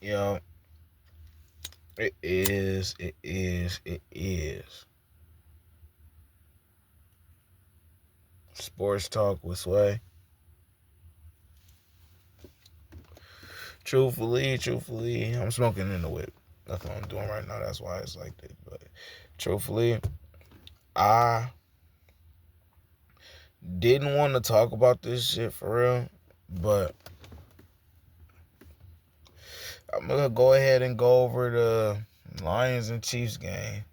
Yo, it is. It is. It is. Sports talk with Sway. Truthfully, I'm smoking in the whip. That's what I'm doing right now. That's why it's like this. But truthfully, I didn't want to talk about this shit for real, but I'm gonna go ahead and go over the Lions and Chiefs game.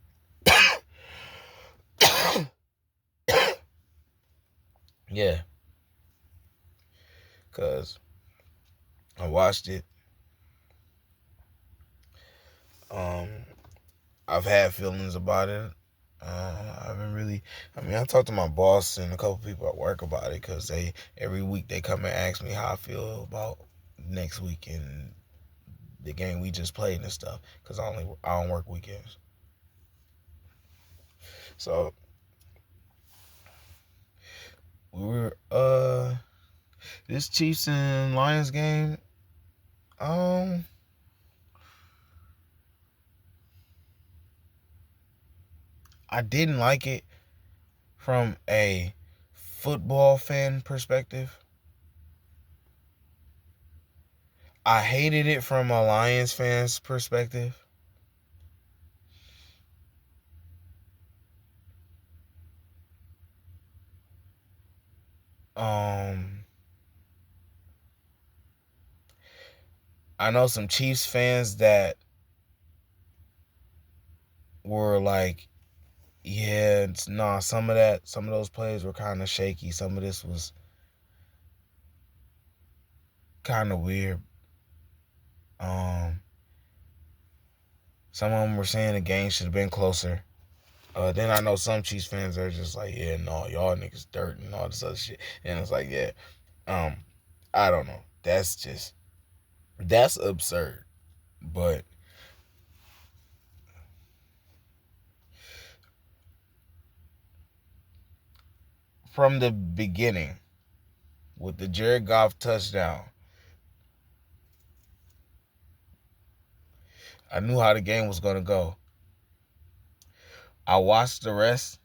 Yeah, cause I watched it. Um, I've had feelings about it. I haven't really. I mean, I talked to my boss and a couple people at work about it because they every week they come and ask me how I feel about next week and the game we just played and stuff. Because I don't work weekends. So we were this Chiefs and Lions game. Um, I didn't like it from a football fan perspective. I hated it from a Lions fan's perspective. Um, I know some Chiefs fans that were like, yeah, nah, some of those plays were kind of shaky. Some of this was kind of weird. Um, some of them were saying the game should have been closer. Then I know some Chiefs fans are just like, yeah, no, y'all niggas dirt and all this other shit. And it's like, yeah, um, I don't know. That's absurd. But from the beginning, with the Jared Goff touchdown, I knew how the game was gonna go. I watched the rest.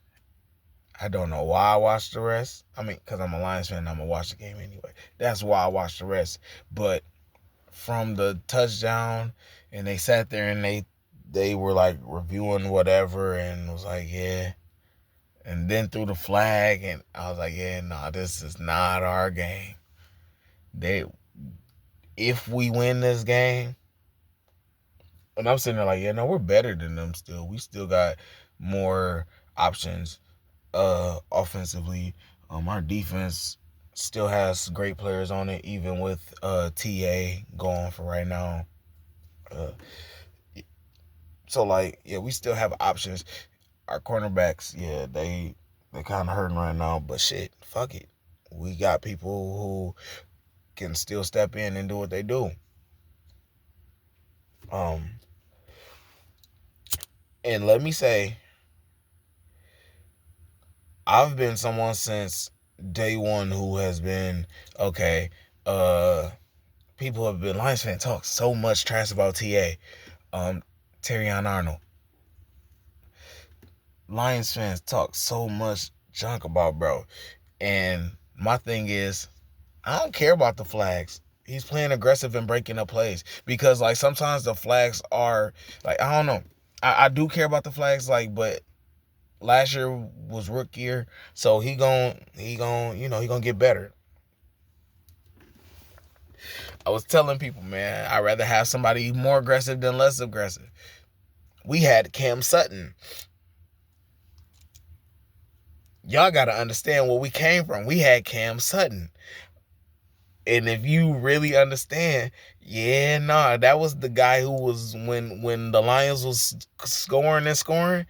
I don't know why I watched the rest. I mean, because I'm a Lions fan, I'm gonna watch the game anyway. That's why I watched the rest. But from the touchdown, and they sat there and they were like reviewing whatever, and was like, yeah. And then threw the flag, and I was like, yeah, no, this is not our game. They, if we win this game, and I'm sitting there like, yeah, no, we're better than them still. We still got more options offensively. Our defense still has great players on it, even with TA going for right now. Uh, so like, yeah, we still have options. Our cornerbacks, yeah, they kind of hurting right now, but shit, fuck it. We got people who can still step in and do what they do. Um, and let me say, I've been someone since day one who has been okay. Uh, People have been Lions fan talk so much trash about TA, Terrion Arnold. Lions fans talk so much junk about bro, and my thing is, I don't care about the flags. He's playing aggressive and breaking up plays because like sometimes the flags are like I don't know. I do care about the flags like, but last year was rookie year, so he gonna get better. I was telling people, man, I'd rather have somebody more aggressive than less aggressive. We had Cam Sutton. Y'all got to understand where we came from. We had Cam Sutton. And if you really understand, yeah, nah, that was the guy who was when the Lions was scoring and scoring,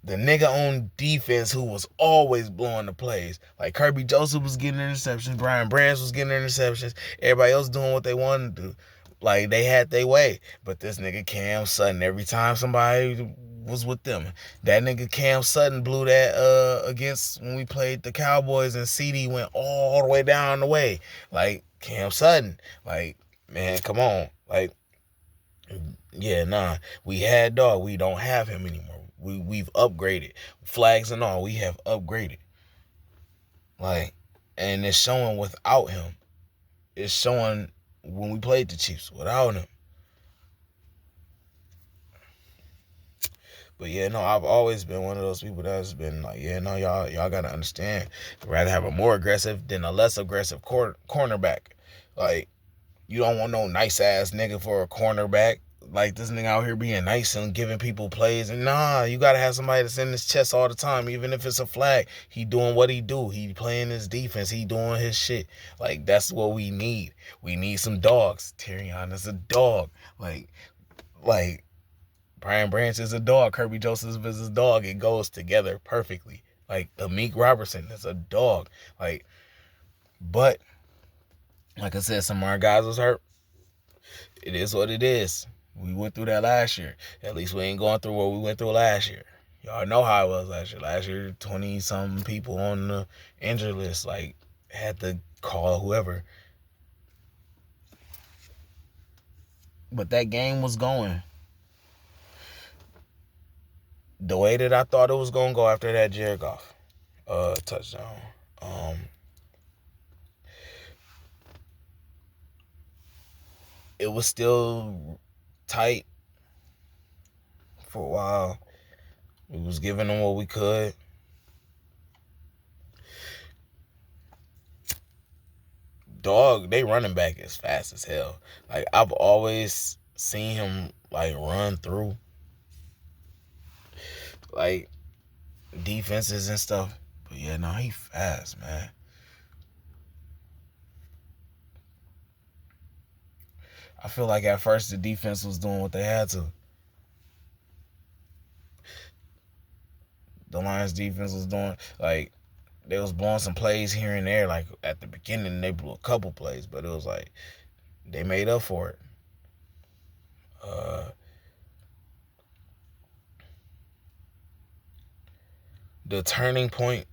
the nigga on defense who was always blowing the plays. Like Kirby Joseph was getting interceptions, Brian Branch was getting interceptions, everybody else doing what they wanted to do. Like they had their way. But this nigga Cam Sutton, every time somebody was with them, that nigga Cam Sutton blew that against when we played the Cowboys and CD went all the way down the way. Like Cam Sutton. Like, man, come on. Like Yeah, nah. We had dog. We don't have him anymore. We've upgraded. Flags and all, we have upgraded. Like, and it's showing without him. It's showing when we played the Chiefs without him. But yeah, no, I've always been one of those people that's been like, yeah, no, y'all gotta understand. I'd rather have a more aggressive than a less aggressive cornerback. Like, you don't want no nice ass nigga for a cornerback. Like, this nigga out here being nice and giving people plays. And nah, you gotta have somebody that's in his chest all the time, even if it's a flag. He doing what he do. He playing his defense. He doing his shit. Like, that's what we need. We need some dogs. Tyrion is a dog. Like Brian Branch is a dog. Kirby Joseph is a dog. It goes together perfectly. Like, Amik Robertson is a dog. But like I said, some of our guys was hurt. It is what it is. We went through that last year. At least we ain't going through what we went through last year. Y'all know how it was last year. Last year, 20-something people on the injury list, like, had to call whoever. But that game was going the way that I thought it was going to go after that Jared Goff touchdown. It was still tight for a while. We was giving them what we could. Dog, they running back is fast as hell. Like, I've always seen him, like, run through, like, defenses and stuff. But yeah, no, he fast, man. I feel like at first the defense was doing what they had to. The Lions defense was doing, like, they was blowing some plays here and there. Like, at the beginning, they blew a couple plays, but it was like they made up for it. The turning point,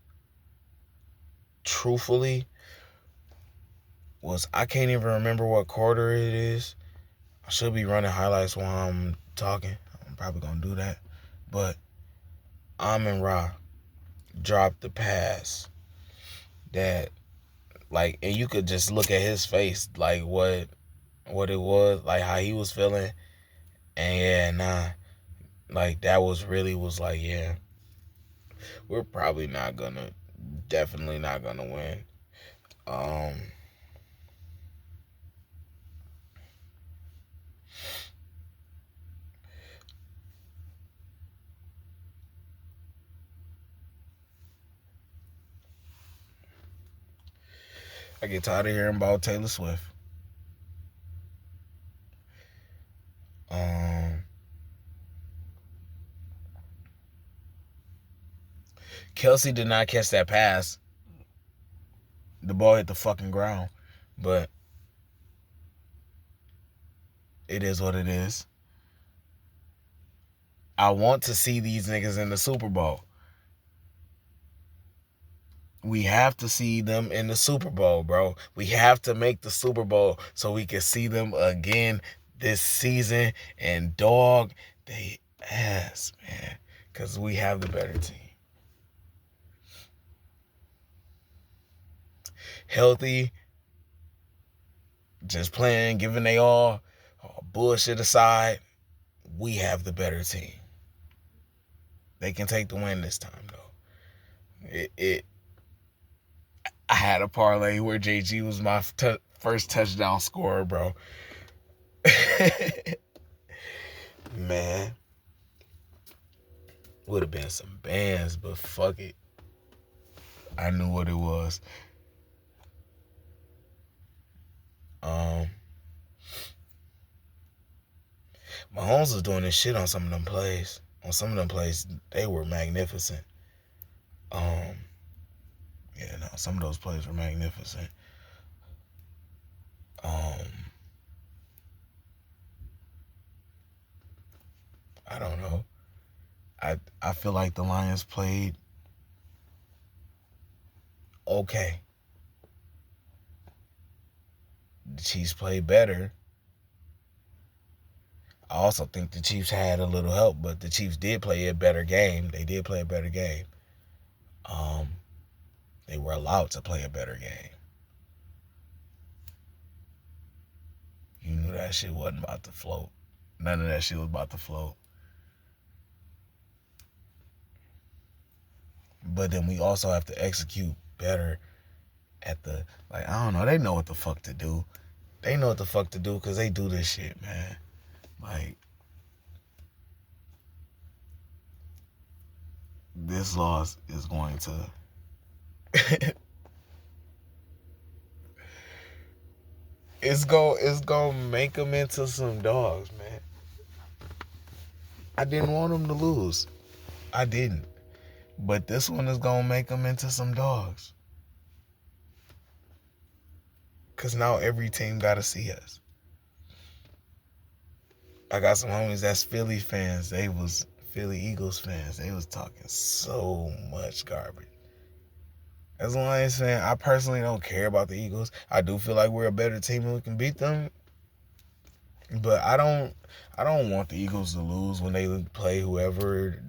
truthfully, was I can't even remember what quarter it is. I should be running highlights while I'm talking. I'm probably going to do that. But Amon-Ra dropped the pass that, like, and you could just look at his face, like, what it was, like, how he was feeling. And yeah, nah, like, that was like, yeah, we're probably definitely not gonna win. I get tired of hearing about Taylor Swift. Kelce did not catch that pass. The ball hit the fucking ground. But it is what it is. I want to see these niggas in the Super Bowl. We have to see them in the Super Bowl, bro. We have to make the Super Bowl so we can see them again this season. And dog, they ass, man. Because we have the better team. Healthy, just playing, giving they all bullshit aside, we have the better team. They can take the win this time, though. I had a parlay where JG was my first touchdown scorer, bro. Man, would have been some bands, but fuck it. I knew what it was. Mahomes was doing this shit on some of them plays. On some of them plays, they were magnificent. Yeah, no, some of those plays were magnificent. I don't know. I feel like the Lions played okay. The Chiefs played better. I also think the Chiefs had a little help, but the Chiefs did play a better game. They did play a better game. They were allowed to play a better game. You knew that shit wasn't about to float. None of that shit was about to float. But then we also have to execute better at the, like, I don't know. They know what the fuck to do. They know what the fuck to do because they do this shit, man. Like, this loss is going to... It's gonna make them into some dogs, man. I didn't want them to lose. I didn't. But this one is gonna make them into some dogs. Cause now every team gotta see us. I got some homies that's Philly fans. They was Philly Eagles fans. They was talking so much garbage. As a Lions fan, I personally don't care about the Eagles. I do feel like we're a better team and we can beat them. But I don't want the Eagles to lose when they play whoever.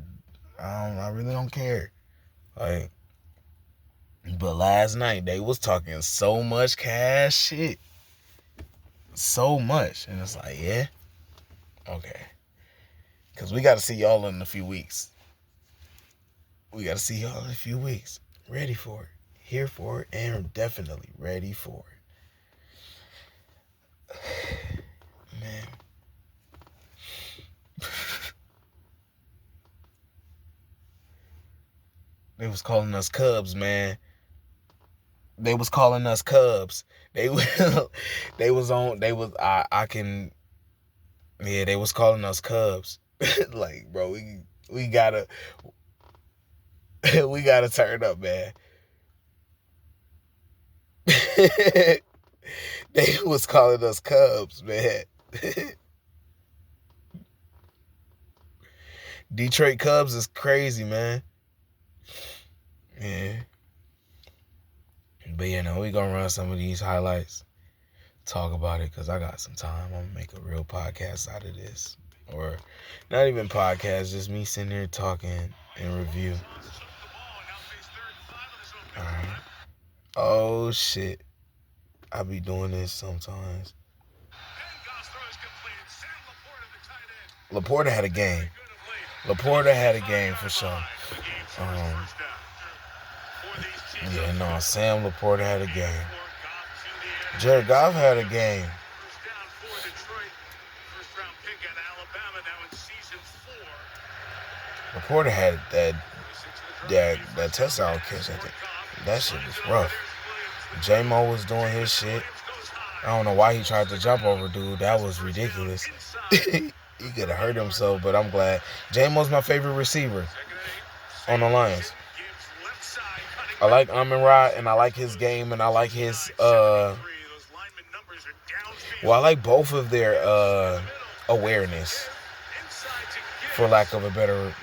I really don't care. Like, but last night they was talking so much cash shit. So much. And it's like, yeah. Okay. Because we got to see y'all in a few weeks. We got to see y'all in a few weeks. Ready for it. Here for it. And definitely ready for it. Man. They was calling us Cubs, man. They was calling us Cubs. They was they was calling us Cubs. Like, bro, we gotta we gotta turn up, man. They was calling us Cubs, man. Detroit Cubs is crazy, man. Yeah. But, we gonna run some of these highlights. Talk about it, because I got some time. I'm gonna make a real podcast out of this. Or not even podcast, just me sitting here talking and review. Alright. Oh, shit. I be doing this sometimes. Laporta had a game. Laporta had a game for sure. Sam Laporta had a game. Jared Goff had a game. Laporta had that touchdown catch. I think that shit was rough. J-Mo was doing his shit. I don't know why he tried to jump over dude. That was ridiculous. He could have hurt himself, but I'm glad. J-Mo's my favorite receiver on the Lions. I like Amon-Ra, and I like his game, and I like his I like both of their awareness, for lack of a better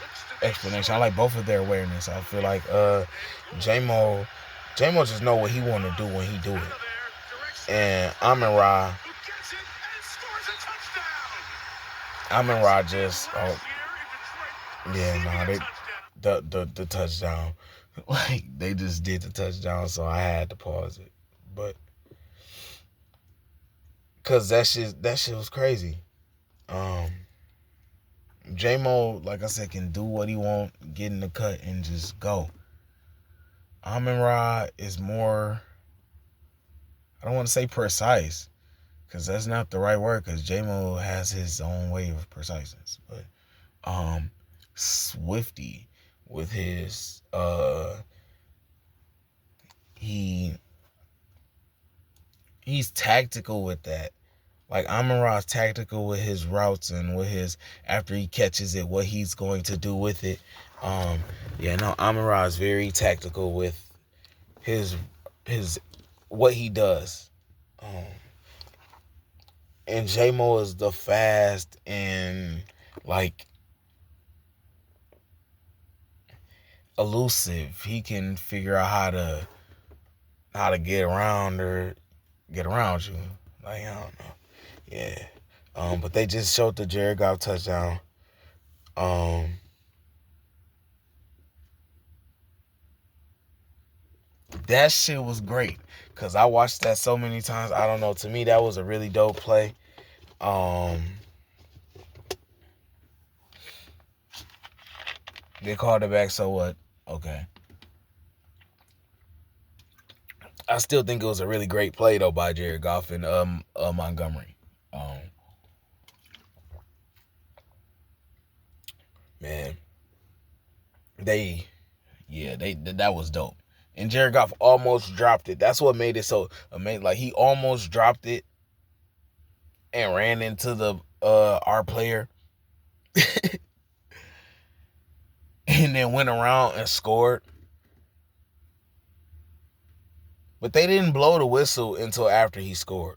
explanation. I like both of their awareness. I feel like J-Mo just know what he want to do when he do it. And Amon-Ra just the touchdown. Like, they just did the touchdown, so I had to pause it. But cause that shit was crazy. J-Mo, like I said, can do what he want, get in the cut, and just go. Amon-Ra is more, I don't want to say precise, because that's not the right word, because J-Mo has his own way of preciseness. But Swifty with his he's tactical with that. Like, Amon-Ra's tactical with his routes and with his, after he catches it, what he's going to do with it. Amon-Ra is very tactical with his what he does. And J-Mo is the fast and, like, elusive. He can figure out how to get around or get around you. Like, I don't know. Yeah. But they just showed the Jared Goff touchdown. That shit was great because I watched that so many times. I don't know. To me, that was a really dope play. They called it back, so what? Okay. I still think it was a really great play though by Jared Goff and Montgomery. Man, that was dope. And Jared Goff almost dropped it. That's what made it so amazing. Like, he almost dropped it and ran into the our player. And then went around and scored. But they didn't blow the whistle until after he scored.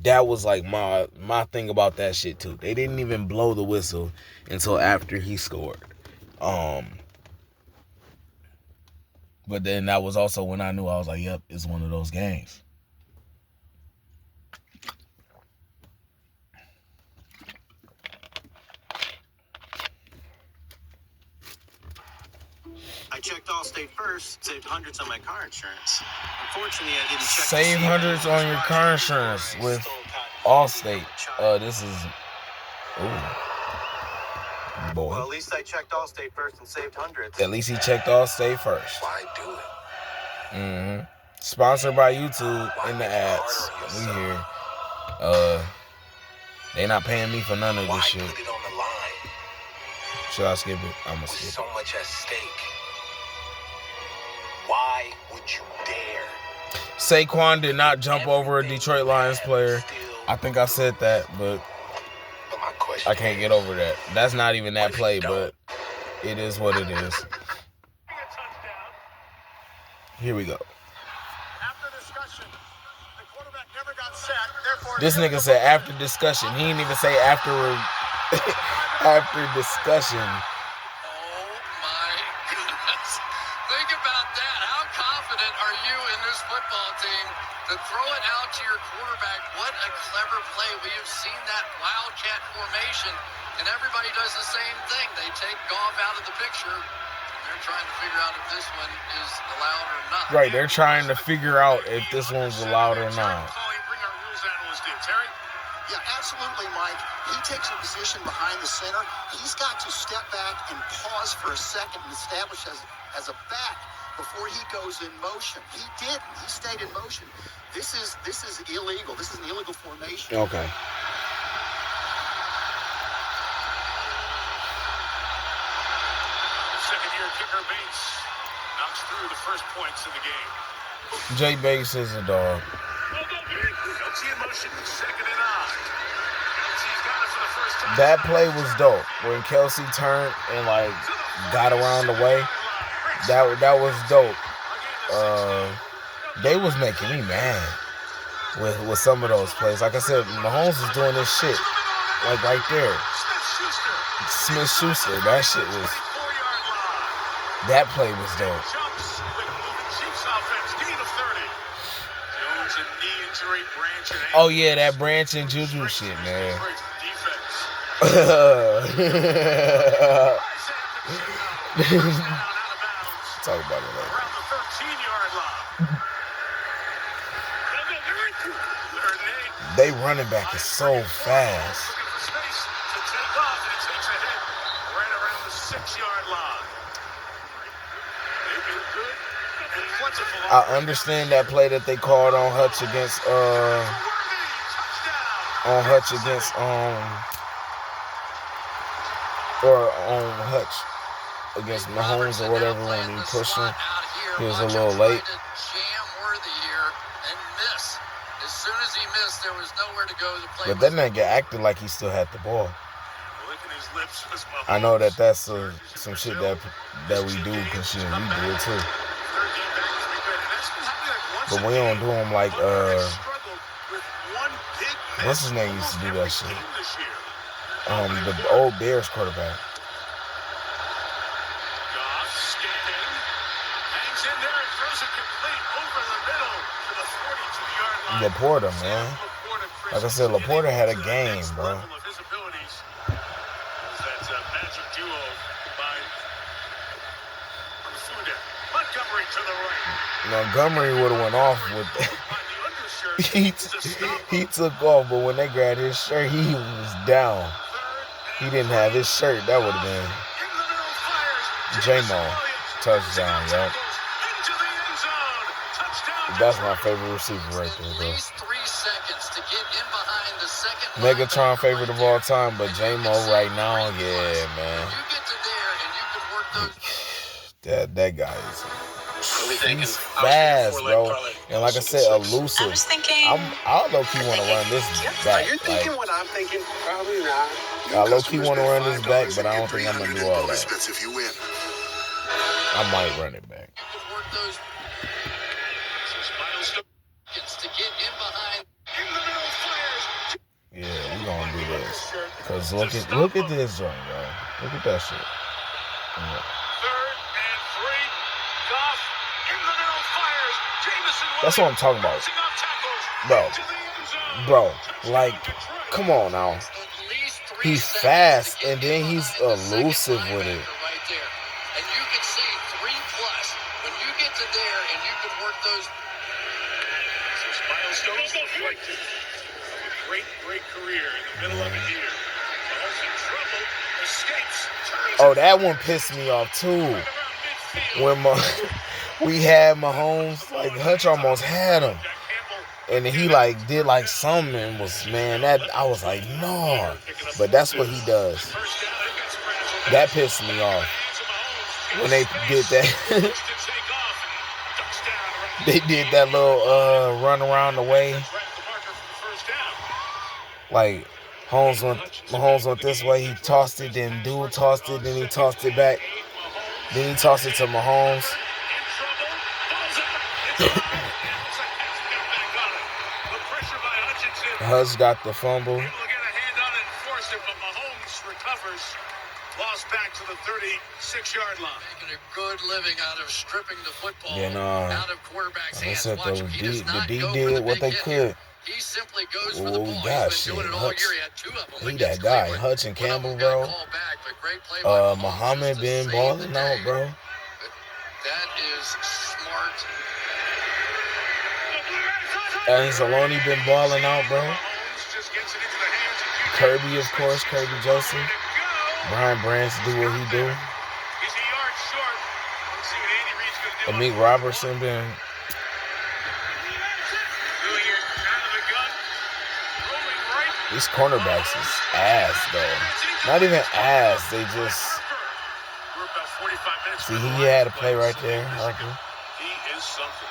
That was like my thing about that shit too. They didn't even blow the whistle until after he scored. But then that was also when I knew, I was like, yep, it's one of those games. I checked Allstate first, saved hundreds on my car insurance. Unfortunately, I didn't check. Save hundreds on your car insurance with Allstate. This is, boy. Well, at least I checked Allstate first and saved hundreds. At least he checked Allstate first. Why do it? Sponsored by YouTube in the ads. We here. They not paying me for none of this shit. Put it on the line? Should I skip it? I'm gonna skip it. So much at stake. Why would you dare? Saquon did not jump over a Detroit Lions player. I think I said that, but I can't get over that. That's not even that play, but it is what it is. Here we go. This nigga said after discussion. He didn't even say afterward. After discussion. Oh my goodness. Think about that. How confident are you in this football team to throw it out to your quarterback? What a clever play. We have seen that wildcat formation, and everybody does the same thing. They take Goff out of the picture. They're trying to figure out if this one is allowed or not. Right, they're trying to figure out if this one's allowed or not. Yeah, absolutely, Mike. He takes a position behind the center. He's got to step back and pause for a second and establish as a back before he goes in motion. He didn't. He stayed in motion. This is illegal. This is an illegal formation. Okay. Second-year kicker Bates knocks through the first points of the game. Jay Bates is a dog. Kelsey in motion, second and 9. Kelsey's got it for the first time. That play was dope. When Kelsey turned and like got around the way, that was dope. They was making me mad with some of those plays. Like I said, Mahomes was doing this shit like right there. Smith-Schuster, that shit was. That play was dope. Oh yeah, that Branch and Juju shit, man. Talk about it later. They running back is so fast. I understand that play that they called on Hutch against Mahomes or whatever when he pushed him. He was a little late. But that nigga acted like he still had the ball. I know that that's some shit that we do because we do it too. But we don't do him like what's his name used to do that shit? The old Bears quarterback. Laporta, man. Like I said, Laporta had a game, bro. His abilities was that magic duo combined. Montgomery to the right. Montgomery would have went off with he took off, but when they grabbed his shirt, he was down. He didn't have his shirt. That would have been J-Mo touchdown, yo. That's my favorite receiver right there, bro. Megatron favorite of all time, but J-Mo right now, yeah, man. That guy is he's fast, bro. And like I said, elusive. I was thinking. I low-key want to run this back. You're thinking what I'm thinking? Probably not. I low-key want to run this back, but I don't think I'm going to do all that. If you win. I might run it back. Yeah, we're going to do this. Because look at this joint, bro. Look at that shit. Yeah. That's what I'm talking about. Bro, like, come on now. He's fast, and then he's elusive with it. And you can see 3+. When you get to there and you can work those. Milestones reflected a great career in the middle of it here. Mahomes in trouble, escapes. Oh, that one pissed me off too. When we had Mahomes, like Hutch almost had him, and he like did like something and was, man, that I was like, no, but that's what he does. That pissed me off when they did that. They did that little run around the way, like Mahomes went this way, he tossed it, then dude tossed it, then he tossed it back, then he tossed it to Mahomes. Hutch got the fumble. Lost back to the 36-yard line. Making a good living out of stripping the football Then, out of quarterback's hands. Watch him. He does not the D go did for the what they big could. hit. He simply goes for the ball. He's been doing it all year. He had 2 of them. He that guy, Hutch and Campbell, bro. Muhammad been balling out, bro. That is smart. Anzalone been balling out, bro. Kirby, of course, Kirby Joseph. Brian Branch do what he do. Amik Robertson been. These cornerbacks is ass, though. Not even ass, they just. See, he had a play right there, Harper. He is something.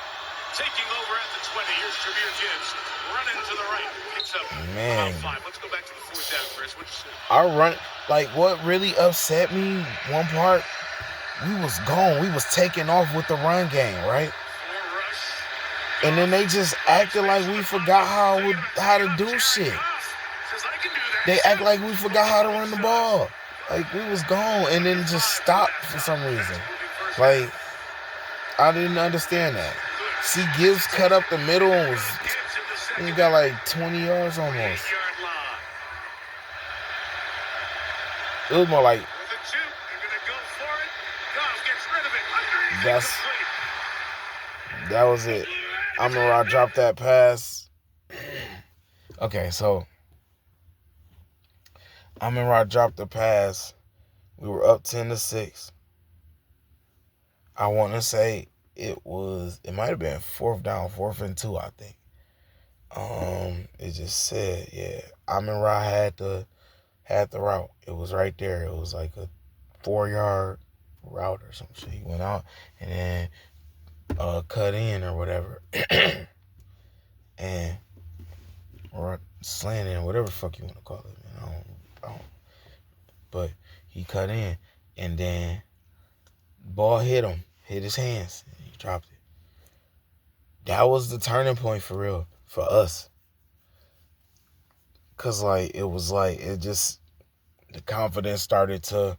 Taking over at the 20. Here's Jahmyr Gibbs running to the right. Picks up Man. 5. Let's go back to the 4th down, Chris. What you say? Our run, like, what really upset me, one part, we was gone. We was taking off with the run game, right? And then they just acted like we forgot how to do shit. They act like we forgot how to run the ball. Like, we was gone and then just stopped for some reason. Like, I didn't understand that. See, Gibbs cut up the middle and he got like 20 yards almost. It was more like that was it. Amon-Ra dropped that pass. Okay, so Amon-Ra dropped the pass. We were up 10-6. I want to say it might have been 4th down, 4th and 2, I think. It just said, yeah, Amon-Ra had the route. It was right there. It was like a 4-yard route or some shit. He went out and then cut in or whatever. And or slanting, whatever the fuck you want to call it, man. I don't. But he cut in and then ball hit his hands, and he dropped it. That was the turning point for real, for us. Cause the confidence started to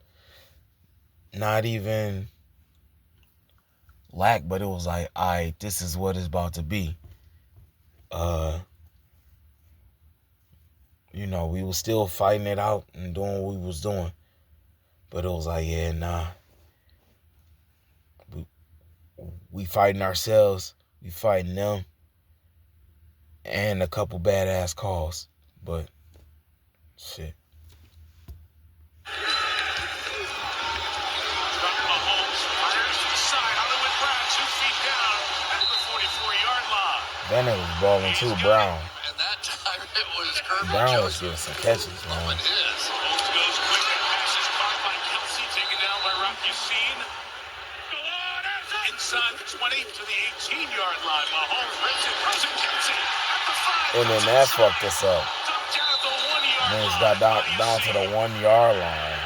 not even lack, but it was like, all right, this is what it's about to be. we was still fighting it out and doing what we was doing. But it was like, yeah, nah. We fighting ourselves. We fighting them. And a couple badass calls. But, shit. Mahomes fires to the side. Hollywood Brown 2 feet down at the 44-yard line. That nigga was balling too, Brown. And that time it was Kirby Brown was Joseph getting some catches, man. blowing his. Mahomes goes quick and passes caught by Kelsey, taken down by Rock Yassin. Inside the 20 to the 18-yard line. Mahomes rips it, throws it, Kelsey at the 5. And then that fucked us up. Dumped down at the 1-yard line. Niggas got down to the 1-yard line.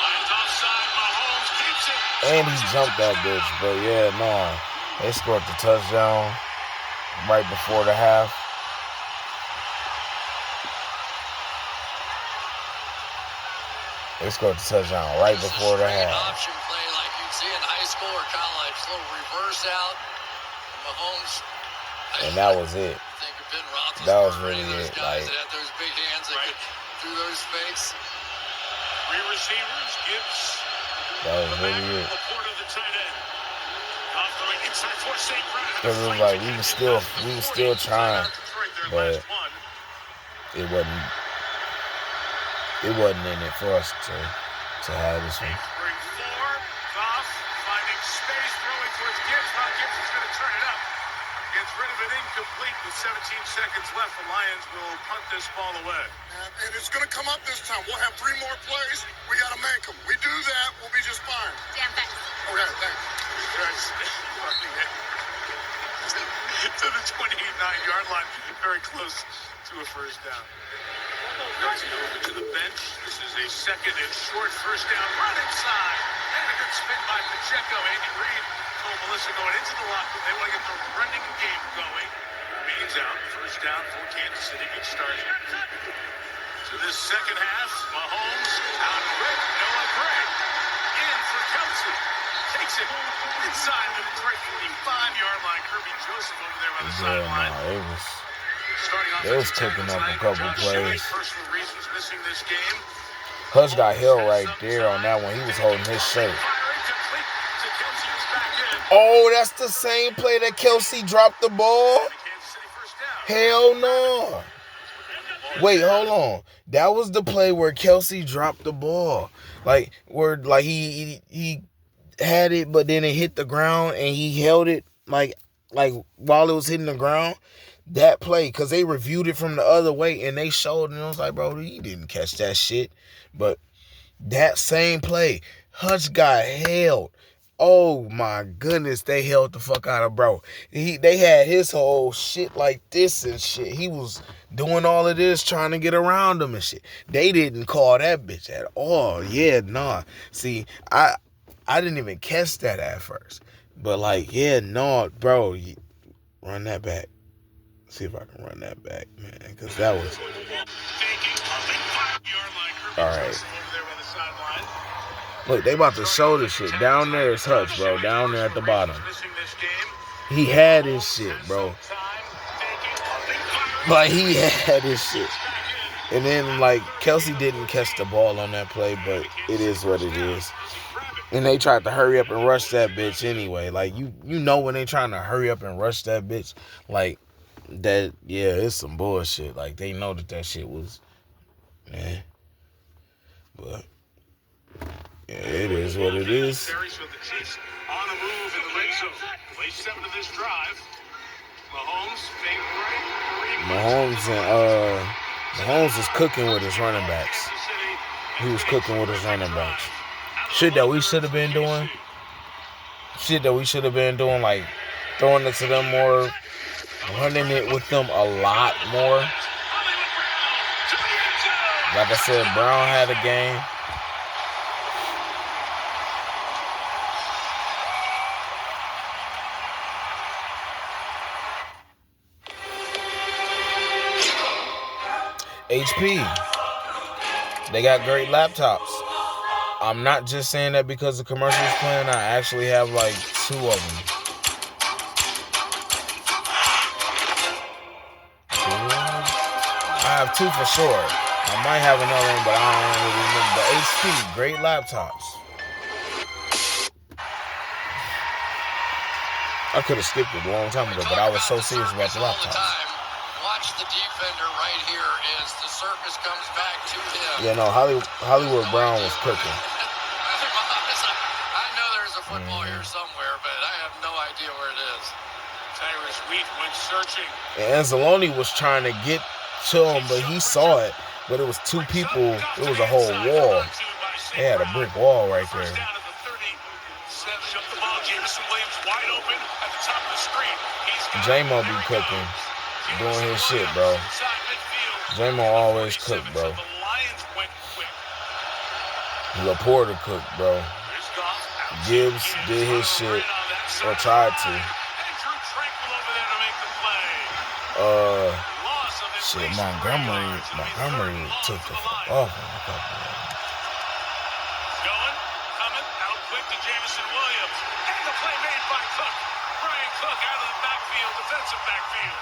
Lions offside. Mahomes keeps it. And he jumped that bitch. But yeah, no. They scored the touchdown right before the half. They scored the touchdown right before the half. Option play like you'd see in high school or college. Little reverse out. Mahomes. And that was it. Think of Ben Roethlisberger. That was really those it, guys like- that had those big hands that could do those fakes. 3 receivers. Gibbs. That was really it. Laporta, the tight end. Off the right inside for St. Brown. Because it was like we was still trying, but it wasn't in it for us to have this one. Bring 4. Goff finding space, throwing towards Gibbs. Now Gibbs is going to turn it up. Gets rid of it incomplete with 17 seconds left. The Lions will punt this ball away. And it's going to come up this time. We'll have 3 more plays. We got to make them. We do that, we'll be just fine. Damn thanks. Okay, thanks. To the 29-yard line, very close to a first down. Kelsey over to the bench. This is a second and short first down. Run inside. And a good spin by Pacheco. Andy Reid told Melissa going into the locker room they want to get the running game going. Means out. First down for Kansas City. Good start. So this second half, Mahomes out quick. Noah Gray in for Kelsey. Takes it inside the Detroit 45-yard line. Kirby Joseph over there by the sideline. Yeah, no, They was cooking up a couple plays. Personal reasons missing this game. Hutch got held right there on that one. He was holding his shirt. Oh, that's the same play that Kelsey dropped the ball? Hell no. Wait, hold on. That was the play where Kelsey dropped the ball. Like, where like he had it, but then it hit the ground and he held it like while it was hitting the ground. That play, because they reviewed it from the other way and they showed, and I was like, bro, he didn't catch that shit. But that same play, Hutch got held. Oh my goodness, they held the fuck out of bro. They had his whole shit like this and shit. He was doing all of this trying to get around him and shit. They didn't call that bitch at all. Yeah, nah. See, I didn't even catch that at first. But like, yeah, no, bro, run that back. See if I can run that back, man, because that was... All right. Look, they about to show this shit. Down there is Hutch, bro. Down there at the bottom. He had his shit, bro. Like, he had his shit. And then, like, Kelsey didn't catch the ball on that play, but it is what it is. And they tried to hurry up and rush that bitch anyway. Like, you know when they trying to hurry up and rush that bitch, like... That, yeah, it's some bullshit. Like, they know that shit was, man. But, yeah, it is what it is. On the move in the red zone. Play 7 of this drive. Mahomes is cooking with his running backs. He was cooking with his running backs. Shit that we should have been doing. Like, throwing it to them more. Running it with them a lot more. Like I said, Brown had a game. HP. They got great laptops. I'm not just saying that because the commercial's playing. I actually have like 2 of them. I have 2 for sure. I might have another one, but I don't really remember. The HP, great laptops. I could have skipped it a long time ago, but I was so serious about the laptops. Watch the defender right here as the circus comes back to him. Yeah, no, Hollywood Brown was cooking. I know there's a football here somewhere, but I have no idea where it is. Tyrus Wheat went searching. And Anzalone was trying to get to him, but he saw it. But it was 2 people. It was a whole wall. They had a brick wall right there. J-Mo be cooking, doing his shit, bro. J-Mo always cook, bro. Laporta cooked, bro. Gibbs did his shit, or tried to. Shit, Montgomery took the fuck off him. Going, coming, out quick to Jameson Williams. And the play made by Cook. Brian Cook out of the backfield, defensive backfield.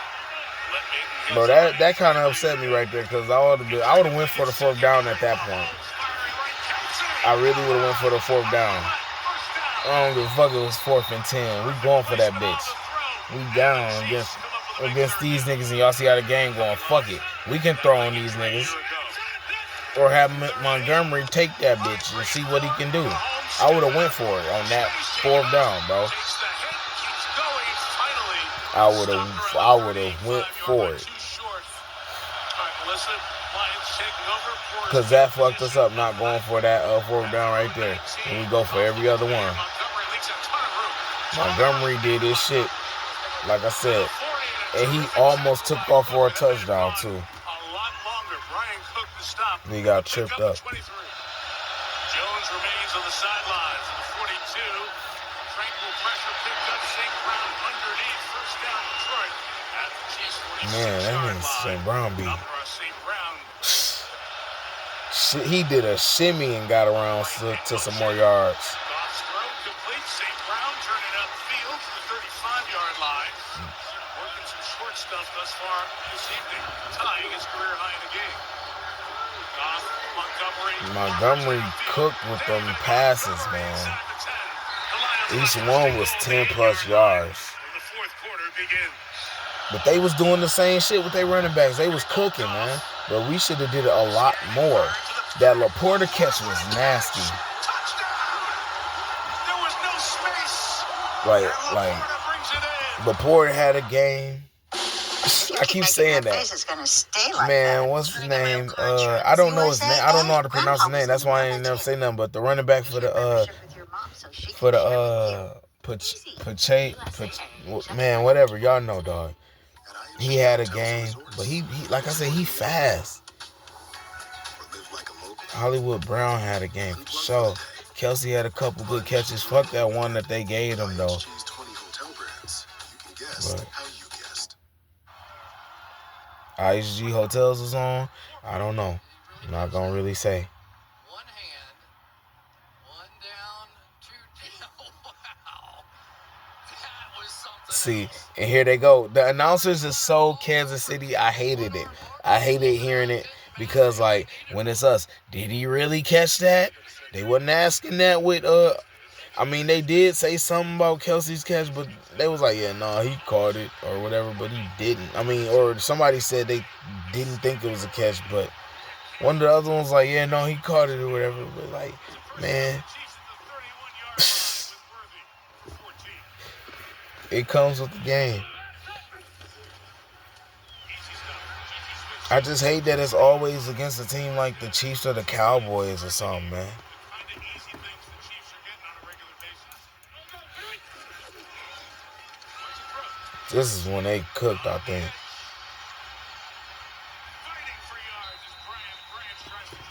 Bro, that kind of upset me right there because I would have went for the 4th down at that point. I really would have went for the 4th down. I don't give a fuck if it was 4th and 10. We going for that bitch. We down against these niggas, and y'all see how the game going. Fuck it. We can throw on these niggas. Or have Montgomery take that bitch and see what he can do. I would have went for it on that 4th down, bro. I would have went for it. Because that fucked us up, not going for that 4th down right there. And we go for every other one. Montgomery did his shit, like I said. And he almost took off for a touchdown, too. He got tripped up. Jones remains on the sidelines at the 42. Tranquil pressure picked up. St. Brown underneath. First down Detroit at the Chiefs 46. Man, that nigga St. Brown beat. St. Brown. Shit, he did a shimmy and got around to some more yards. Goff's throw complete. St. Brown turning upfield to the 35-yard line. Working some short stuff thus far this evening, tying his career high in the game. Goff, Montgomery cooked with them passes, man. Each one was 10+ yards. But they was doing the same shit with their running backs. They was cooking, man. But we should have did it a lot more. That Laporta catch was nasty. Like Laporta had a game. I keep saying that. Man, what's his name? I don't know his name. I don't know how to pronounce his name. That's why I ain't never say nothing. But the running back for the man, whatever. Y'all know, dog. He had a game, but he like I said, he fast. Hollywood Brown had a game for sure. Kelsey had a couple good catches. Fuck that one that they gave him though. But IHG Hotels was on. I don't know. I'm not gonna really say. One hand, one down, 2 down. Wow. That was something. See, and here they go. The announcers is so Kansas City. I hated it. I hated hearing it because, like, when it's us, did he really catch that? They wasn't asking that with I mean, they did say something about Kelsey's catch, but they was like, yeah, no, he caught it or whatever, but he didn't. I mean, or somebody said they didn't think it was a catch, but one of the other ones like, yeah, no, he caught it or whatever. But like, man, it comes with the game. I just hate that it's always against a team like the Chiefs or the Cowboys or something, man. This is when they cooked, I think.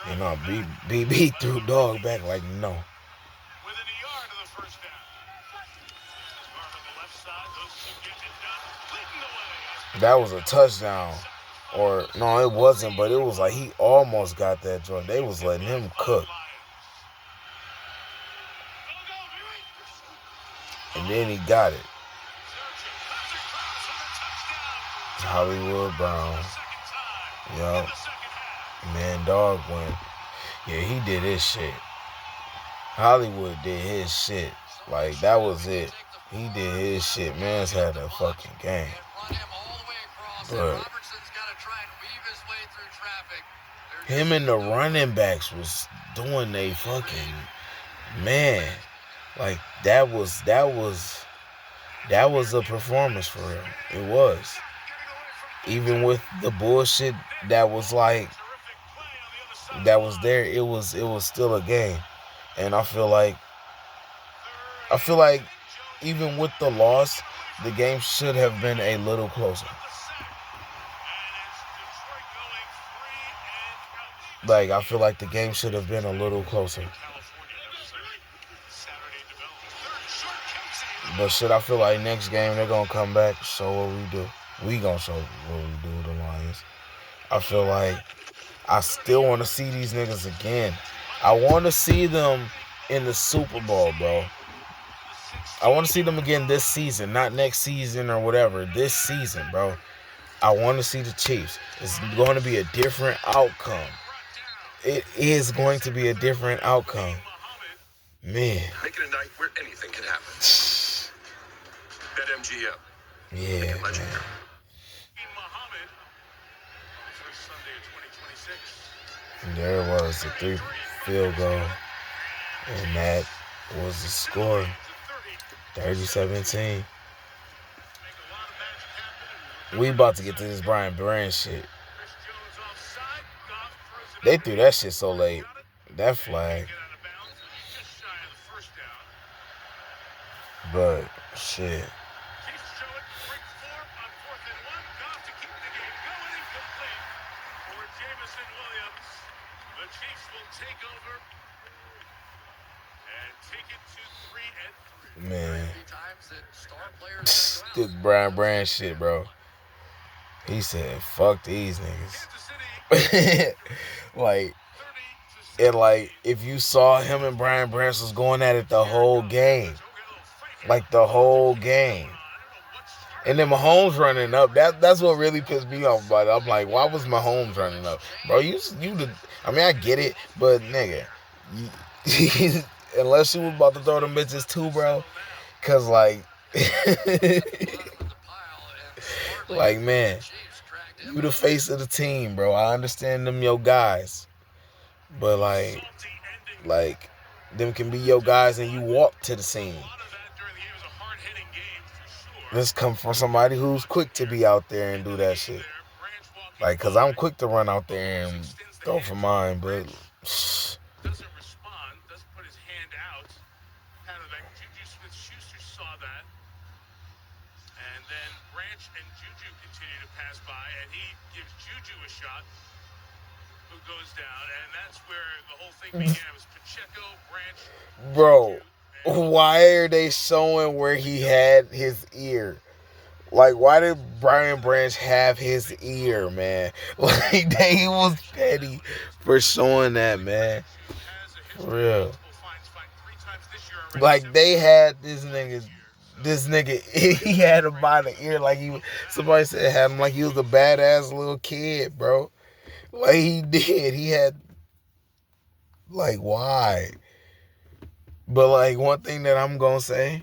You know, BB threw dog back like no. That was a touchdown. Or, no, it wasn't, but it was like he almost got that joint. They was letting him cook. And then he got it. Hollywood Brown. Yo, man, dog went. Yeah, he did his shit. Hollywood did his shit. Like, that was it. He did his shit. Man's had a fucking game. But him and the running backs was doing they fucking, man. Like, that was a performance for real. It was. Even with the bullshit that was like, that was there, it was still a game. And I feel like even with the loss, the game should have been a little closer. Like, I feel like the game should have been a little closer. But shit, I feel like next game they're going to come back, show what we do. We going to show what we do, the Lions. I feel like I still want to see these niggas again. I want to see them in the Super Bowl, bro. I want to see them again this season, not next season or whatever. This season, bro. I want to see the Chiefs. It's going to be a different outcome. It is going to be a different outcome. Man. Make it a night where anything can happen. BetMGM. Yeah, man. And there it was, the 3 field goal. And that was the score. 30-17. We about to get to this Brian Branch shit. They threw that shit so late. That flag. But, shit. Man. This Brian Branch shit, bro. He said, fuck these niggas. Like, if you saw him and Brian Branch was going at it the whole game. Like, the whole game. And then Mahomes running up. That's what really pissed me off about it. I'm like, why was Mahomes running up? Bro, I mean, I get it, but nigga, unless you was about to throw them bitches too, bro. Cause like, like, man, you the face of the team, bro. I understand them your guys. But like them can be your guys and you walk to the scene. This come from somebody who's quick to be out there and do that shit. Like, cause I'm quick to run out there and go for mine, but doesn't respond, doesn't put his hand out. Juju Smith-Schuster saw that. And then Branch and Juju continue to pass by, and he gives Juju a shot, who goes down, and that's where the whole thing began. It was Pacheco, Branch, bro. Why are they showing where he had his ear? Like, why did Brian Branch have his ear, man? Like, they was petty for showing that, man. For real. Like, they had this nigga, he had him by the ear like somebody said had him like he was a badass little kid, bro. Like, he did. He had, like, why? But, like, one thing that I'm going to say,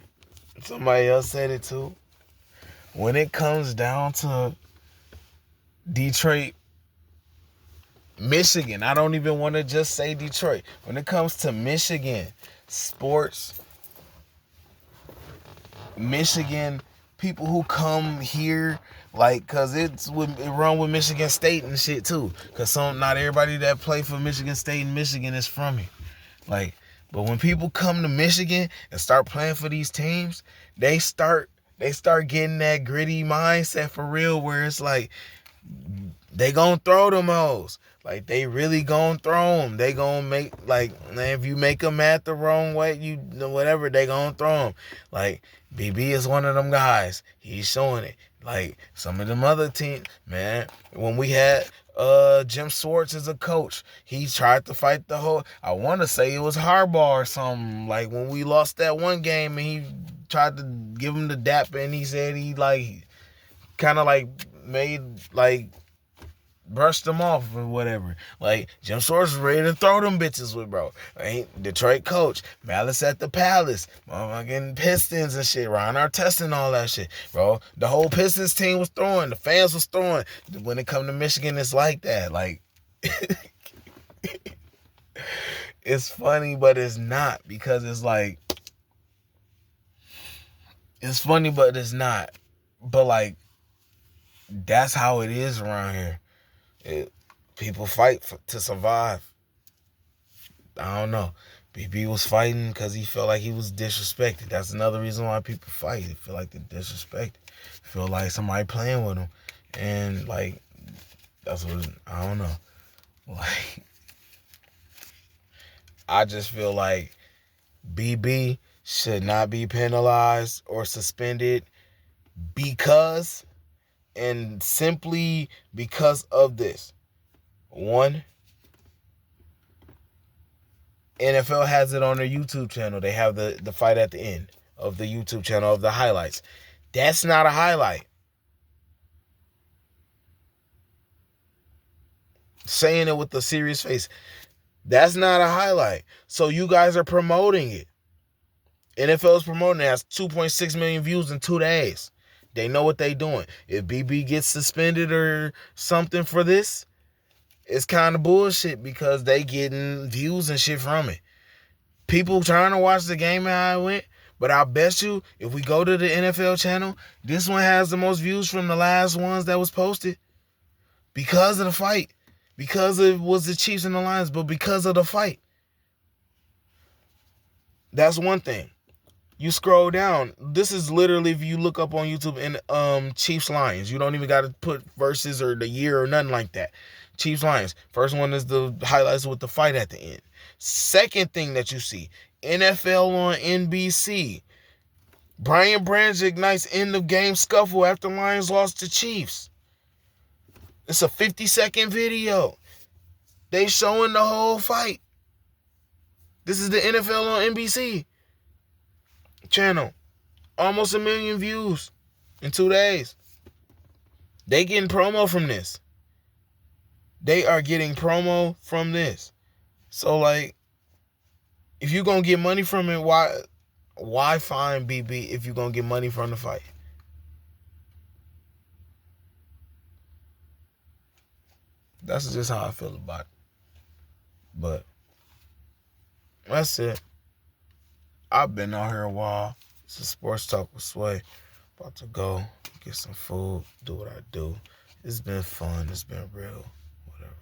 somebody else said it too. When it comes down to Detroit, Michigan, I don't even want to just say Detroit. When it comes to Michigan sports, Michigan people who come here, like, cause it run with Michigan State and shit too. Cause not everybody that play for Michigan State and Michigan is from here. Like, but when people come to Michigan and start playing for these teams, they start getting that gritty mindset for real, where it's like they gonna throw them hoes. Like, they really gonna throw them. They gonna make, like, if you make them at the wrong way, whatever, they gonna throw them. Like, BB is one of them guys. He's showing it. Like, some of them other teams, man, when we had Jim Schwartz as a coach, he tried to fight the whole, I want to say it was Harbaugh or something, like, when we lost that one game and he tried to give him the dap and he said he, like, kind of, like, made, like, brushed them off or whatever. Like, Jim Schwartz was ready to throw them bitches with, bro. Ain't Detroit coach, Malice at the Palace, motherfucking Pistons and shit, Ron Artest and all that shit, bro. The whole Pistons team was throwing, the fans was throwing. When it come to Michigan, it's like that. Like, it's funny, but it's not, because it's like, it's funny, but it's not. But, like, that's how it is around here. People fight to survive. I don't know. BB was fighting because he felt like he was disrespected. That's another reason why people fight. They feel like they're disrespected. Feel like somebody playing with them. And, like, that's what, I don't know. Like, I just feel like BB should not be penalized or suspended because, and simply because of this. One, NFL has it on their YouTube channel. They have the fight at the end of the YouTube channel of the highlights. That's not a highlight. Saying it with a serious face. That's not a highlight. So you guys are promoting it. NFL is promoting it. It has 2.6 million views in 2 days. They know what they're doing. If BB gets suspended or something for this, it's kind of bullshit because they getting views and shit from it. People trying to watch the game and how it went, but I bet you if we go to the NFL channel, this one has the most views from the last ones that was posted because of the fight. Because it was the Chiefs and the Lions, but because of the fight. That's one thing. You scroll down. This is literally, if you look up on YouTube, in Chiefs Lions. You don't even got to put verses or the year or nothing like that. Chiefs Lions. First one is the highlights with the fight at the end. Second thing that you see, NFL on NBC. Brian Branch ignites end of game scuffle after Lions lost to Chiefs. It's a 50-second video. They showing the whole fight. This is the NFL on NBC channel. Almost 1 million views in 2 days. They getting promo from this. They are getting promo from this. So, like, if you're going to get money from it, why fine BB if you're going to get money from the fight? That's just how I feel about it. But that's it. I've been out here a while. It's a Sports Talk with Sway. About to go get some food, do what I do. It's been fun. It's been real. Whatever.